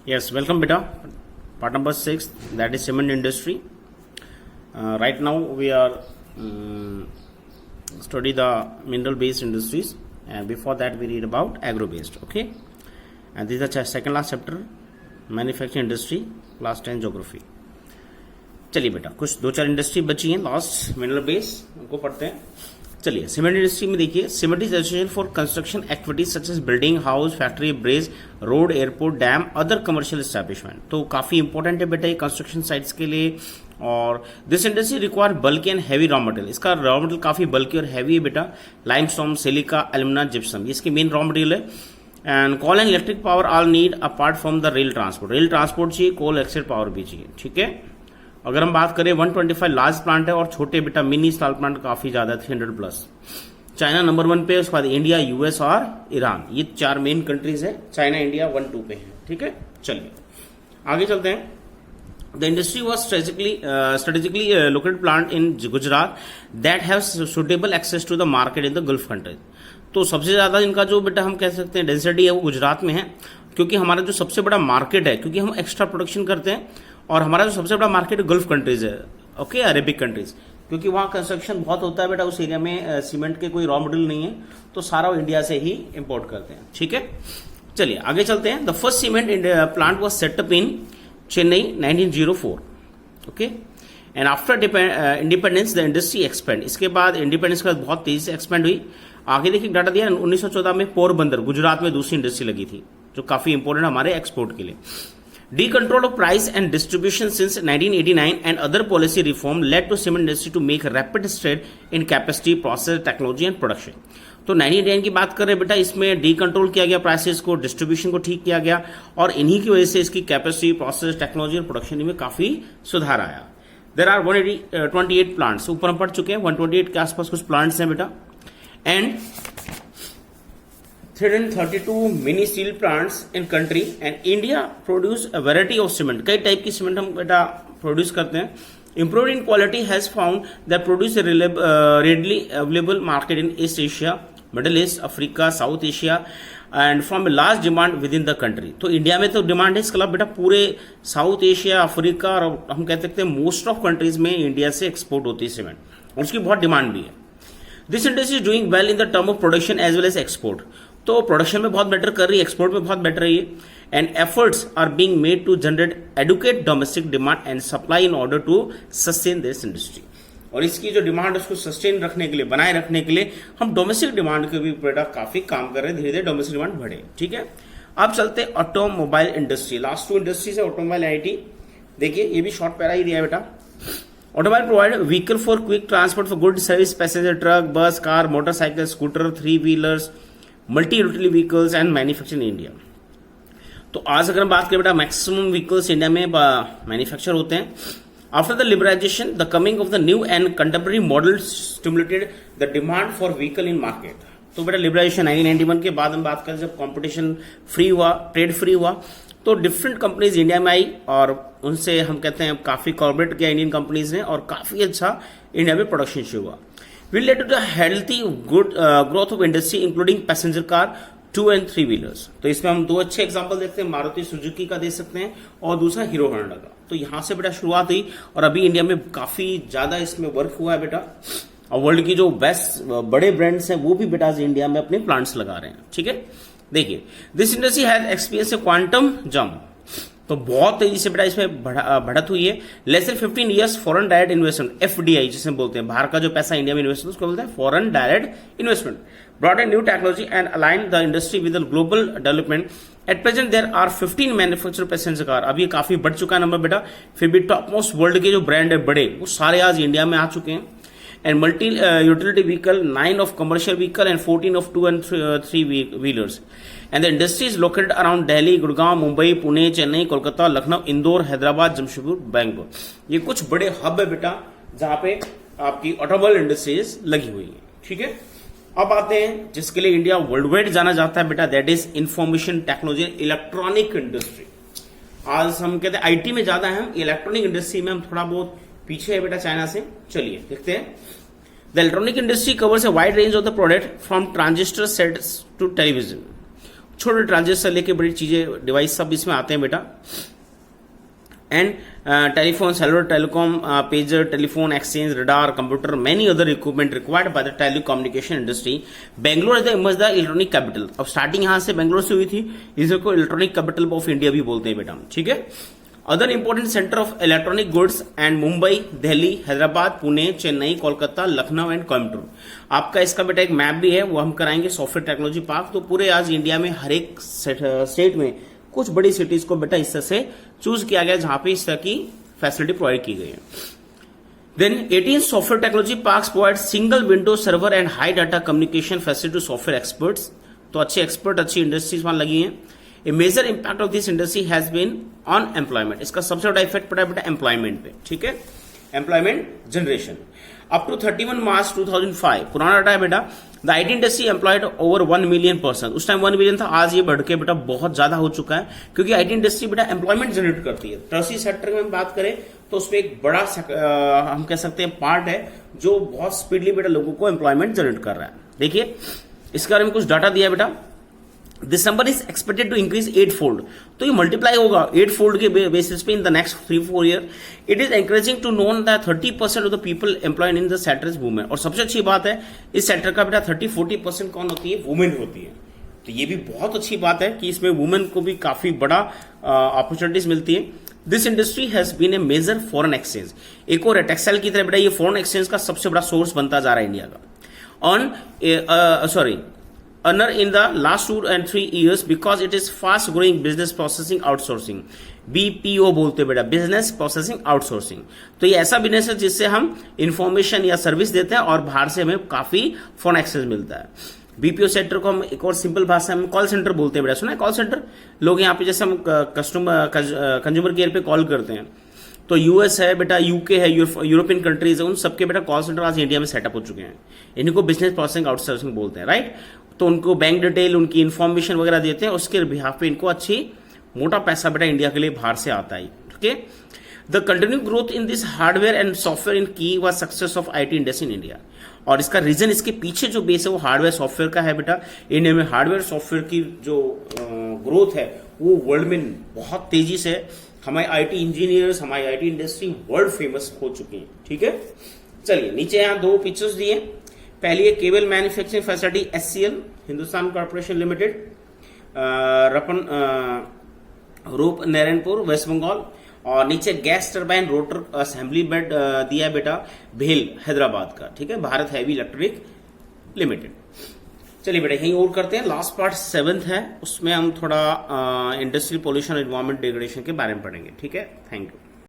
Yes, welcome beta. Part number 6, that is cement industry. Right now we are study the mineral based industries, and before that we read about agro based. Okay, and this is the second last chapter, manufacturing industry, class 10 geography. चलिए बेटा, कुछ दो चार industry बची हैं last mineral base, उनको पढ़ते हैं. चलिए सीमेंट इंडस्ट्री में देखिए, cement is essential for construction activities such as building, house, factory, bridge, road, airport, dam, other commercial establishment. तो काफी इंपॉर्टेंट है बेटा ये कंस्ट्रक्शन साइट्स के लिए. और this industry require bulky and heavy raw material. इसका रॉ मटेरियल काफी बल्की और हैवी है बेटा. लाइमस्टोन, सिलिका, एल्यूमिना, जिप्सम, ये इसकी मेन रॉ मटेरियल है. And coal and electric power all need apart from the rail transport. Rail transport चाहिए, coal electric power भी चाहिए. ठीक है. अगर हम बात करें 125 लार्ज प्लांट है और छोटे बेटा मिनी स्मॉल प्लांट काफी ज्यादा 300 प्लस. चाइना नंबर 1 पे है, उसके बाद इंडिया, यूएस और ईरान, ये चार मेन कंट्रीज है. चाइना, इंडिया 1-2 पे है. ठीक है. चलिए आगे चलते हैं. The industry was strategically located plant in Gujarat that have suitable access to the market in the gulf countries. तो सबसे ज्यादा इनका जो बेटा हम कह सकते हैं डेंसिटी है वो गुजरात में है, क्योंकि हमारा जो सबसे बड़ा मार्केट है, क्योंकि हम एक्स्ट्रा प्रोडक्शन करते हैं और हमारा जो सबसे बड़ा मार्केट गल्फ कंट्रीज है. ओके, अरेबिक कंट्रीज, क्योंकि वहां कंस्ट्रक्शन बहुत होता है बेटा. उस एरिया में सीमेंट के कोई रॉ मटेरियल नहीं है, तो सारा वो इंडिया से ही इंपोर्ट करते हैं. ठीक है. चलिए आगे चलते हैं. The first cement plant was setup in Chennai 1904. Okay. And after independence the industry expand. इसके बाद इंडिपेंडेंस के बाद बहुत तेजी से एक्सपेंड हुई. आगे देखिए डाटा दिया 1914 में पोरबंदर गुजरात में दूसरी इंडस्ट्री लगी थी, जो काफी इंपॉर्टेंट हमारे एक्सपोर्ट के लिए. Decontrol of price and distribution since 1989 and other policy reform led to cement industry to make rapid stride in capacity, process, technology and production. तो 1989 की बात कर रहे हैं बेटा, इसमें डीकंट्रोल किया गया प्राइसेस को, डिस्ट्रीब्यूशन को ठीक किया गया, और इन्हीं की वजह से इसकी कैपेसिटी, प्रोसेस, टेक्नोलॉजी और प्रोडक्शन में काफी सुधार आया. देयर आर 128 प्लांट्स, ऊपर हम पढ़ चुके हैं. 128 के आसपास कुछ प्लांट्स हैं बेटा. And 332 mini steel plants in country, and India produce a variety of cement. कई टाइप की सीमेंट हम बेटा प्रोड्यूस करते हैं. Improved in quality has found that produce a readily available market in East Asia, Middle East, Africa, South Asia, and from a large demand within the country. तो India में तो demand है इसके अलावा बेटा पूरे साउथ एशिया, अफ्रीका और हम कह सकते हैं मोस्ट ऑफ कंट्रीज में इंडिया से एक्सपोर्ट होती है सीमेंट, और उसकी बहुत डिमांड भी है. This industry is doing well in the term of production as well as export. तो प्रोडक्शन में बहुत बेटर कर रही है, एक्सपोर्ट में बहुत बेटर रही है. And efforts are being made to generate educate domestic demand and supply in order to sustain this industry. और इसकी जो डिमांड है उसको सस्टेन रखने के लिए, बनाए रखने के लिए हम डोमेस्टिक डिमांड के भी बेटा काफी काम कर रहे हैं. धीरे धीरे डोमेस्टिक डिमांड बढ़े. ठीक है. अब चलते ऑटोमोबाइल इंडस्ट्री. लास्ट 2 इंडस्ट्रीज है ऑटोमोबाइल, आईटी. देखिए ये भी शॉर्ट पैरा ही दिया है बेटा. Automobile provide vehicle for quick transport for goods, service, passenger truck, bus, car, motorcycle, scooter, 3-wheelers, multi-utility vehicles and manufactured in India. तो आज अगर हम बात करें बेटा, मैक्सिमम व्हीकल्स इंडिया में मैन्युफैक्चर होते हैं. After the liberalisation the coming of the new and contemporary model stimulated the demand for vehicle in market. तो बेटा लिबरलाइजेशन 1991 के बाद हम बात करें, जब कॉम्पिटिशन फ्री हुआ, ट्रेड फ्री हुआ, तो डिफरेंट कंपनीज इंडिया में आई और उनसे हम कहते हैं काफी कॉर्पोरेट किया इंडियन कंपनीज ने, और काफी अच्छा इंडिया में प्रोडक्शन शुरू हुआ. Will lead to the healthy good growth of industry including passenger car, 2 and 3 wheelers. तो इसमें हम 2 अच्छे एग्जांपल देखते हैं. मारुति सुजुकी का दे सकते हैं और दूसरा हीरो होंडा का. तो यहां से बेटा शुरुआत हुई और अभी इंडिया में काफी ज्यादा इसमें वर्क हुआ है बेटा. और वर्ल्ड की जो बेस्ट बड़े ब्रांड्स हैं वो भी बेटा इंडिया में अपने प्लांट्स लगा रहे हैं. ठीक है. देखिए this industry has experience A quantum jump. तो बहुत तेजी से बेटा इसमें बढ़त हुई है. Less than 15 years foreign direct investment, FDI जिसे बोलते हैं, बाहर का जो पैसा इंडिया में इन्वेस्ट उसको बोलते हैं foreign direct investment. Brought a new technology and align the industry with global development. At present there are 15 manufacture passenger car. अब ये काफी बढ़ चुका है नंबर बेटा. फिर भी टॉप मोस्ट वर्ल्ड के जो ब्रांड है बड़े, वो सारे आज इंडिया में आ चुके हैं. and multi-utility vehicle, 9 of commercial vehicle and 14 of 2 and 3 wheelers. And the industry is located around Delhi, Gurgaon, Mumbai, Pune, Chennai, Kolkata, Lucknow, Indore, Hyderabad, Jamshedpur, Bangalore. ये कुछ बड़े हब है बेटा जहां पे आपकी ऑटोमोबाइल इंडस्ट्रीज लगी हुई है. ठीक है. अब आते हैं जिसके लिए इंडिया वर्ल्ड वाइड जाना जाता है बेटा, that is information technology, electronic industry. आज हम कहते हैं आईटी में ज्यादा है, इलेक्ट्रॉनिक इंडस्ट्री में हम थोड़ा बहुत पीछे है बेटा चाइना से. चलिए देखते हैं. The electronic industry covers a wide range of the product from transistor sets to television. छोटे ट्रांजिस्टर लेके बड़ी चीजें डिवाइस सब इसमें आते हैं बेटा। And telephone, cellular, telecom, pager, telephone, exchange, radar, computer, many other equipment required by the telecommunication industry. Bangalore is the electronic capital. अब स्टार्टिंग यहां से बेंगलोर से हुई थी, इसको इलेक्ट्रॉनिक कैपिटल ऑफ इंडिया भी बोलते हैं बेटा, ठीक है। Other important centre of electronic goods and Mumbai, Delhi, Hyderabad, Pune, Chennai, Kolkata, Lucknow and Coimbatore. आपका इसका बेटा एक मैप भी है, वो हम कराएंगे, सॉफ्टवेयर टेक्नोलॉजी पार्क। तो पूरे आज इंडिया में हर एक स्टेट में कुछ बड़ी सिटीज को बेटा इस तरह से चूज किया गया जहां पे इस तरह की फैसिलिटी प्रोवाइड की गई है। Then 18 software technology parks provide single window server and high data communication facility to software experts. तो अच्छे एक्सपर्ट, अच्छी इंडस्ट्रीज वहां लगी हैं। A major impact of this industry has been on employment. इसका सबसे बड़ा इफेक्ट पड़ा है बेटा एम्प्लॉयमेंट पे, ठीक है, एम्प्लॉयमेंट जनरेशन। अप टू 31 मार्च 2005, पुराना डाटा है बेटा, the IT industry employed over 1 million person. उस टाइम 1 मिलियन था, आज ये बढ़ के बेटा बहुत ज्यादा हो चुका है, क्योंकि आईटी इंडस्ट्री बेटा एम्प्लॉयमेंट जनरेट करती है। टर्सी सेक्टर में बात करें तो उसमें एक बड़ा हम कह सकते हैं पार्ट है जो बहुत स्पीडली बेटा लोगों को एम्प्लॉयमेंट जनरेट कर रहा है। देखिए इसके बारे में कुछ डाटा दिया बेटा। This number is expected to increase 8 fold. तो ये मल्टीप्लाई होगा 8 फोल्ड के बेसिस पे in the next 3-4 year. It is encouraging to known that 30% of the people employed in the sector is women. और सबसे अच्छी बात है इस सेक्टर का बेटा 30-40% कौन होती है, वुमेन होती है। तो ये भी बहुत अच्छी बात है कि इसमें वुमेन को भी काफी बड़ा अपॉर्चुनिटीज मिलती है। This industry has been a major foreign exchange. एक और टेक्सटाइल की तरह बेटा ये फॉरेन एक्सचेंज का सबसे बड़ा सोर्स बनता जा रहा है इंडिया का। Earner in the last 2 and 3 years because it is fast growing business processing outsourcing, BPO बोलते हैं बेटा, बिजनेस प्रोसेसिंग आउटसोर्सिंग। तो ये ऐसा बिजनेस है जिससे हम इंफॉर्मेशन या सर्विस देते हैं और बाहर से हमें काफी फॉरेन एक्सेस मिलता है। बीपीओ सेक्टर को हम एक और सिंपल भाषा में कॉल सेंटर बोलते हैं बेटा, सुना है कॉल सेंटर? लोग यहाँ पे जैसे हम कंज्यूमर केयर पे कॉल करते हैं, तो यूएस है बेटा, यूके है, यूरोपियन कंट्रीज है, उन सबके बेटा कॉल सेंटर आज इंडिया में सेटअप हो चुके हैं। इनको बिजनेस प्रोसेसिंग आउटसोर्सिंग बोलते हैं, राइट। तो उनको बैंक डिटेल, उनकी इंफॉर्मेशन वगैरह देते हैं, उसके बिहाफ पे इनको अच्छी मोटा पैसा बेटा इंडिया के लिए बाहर से आता है, okay. The continue growth in this hardware and software in key was success of IT industry in India. और इसका रीजन, इसके पीछे जो बेस है वो हार्डवेयर सॉफ्टवेयर का है बेटा। इंडिया में हार्डवेयर सॉफ्टवेयर की जो ग्रोथ है वो वर्ल्ड में बहुत तेजी से, हमारे आईटी इंजीनियर्स, हमारी आईटी इंडस्ट्री वर्ल्ड फेमस हो चुकी है, ठीक है। चलिए नीचे यहाँ 2 पिक्चर्स दिए। पहली है cable manufacturing facility HCL Hindustan corporation limited, रूप नारायणपुर वेस्ट बंगाल। और नीचे gas turbine rotor assembly bed दिया बेटा भेल हैदराबाद का, ठीक है, भारत हैवी इलेक्ट्रिक लिमिटेड। चलिए बेटा यहीं और करते हैं। लास्ट पार्ट 7th है, उसमें हम थोड़ा इंडस्ट्रियल पोल्यूशन एनवायरमेंट डिग्रेडेशन के बारे में पढ़ेंगे, ठीक है। Thank you.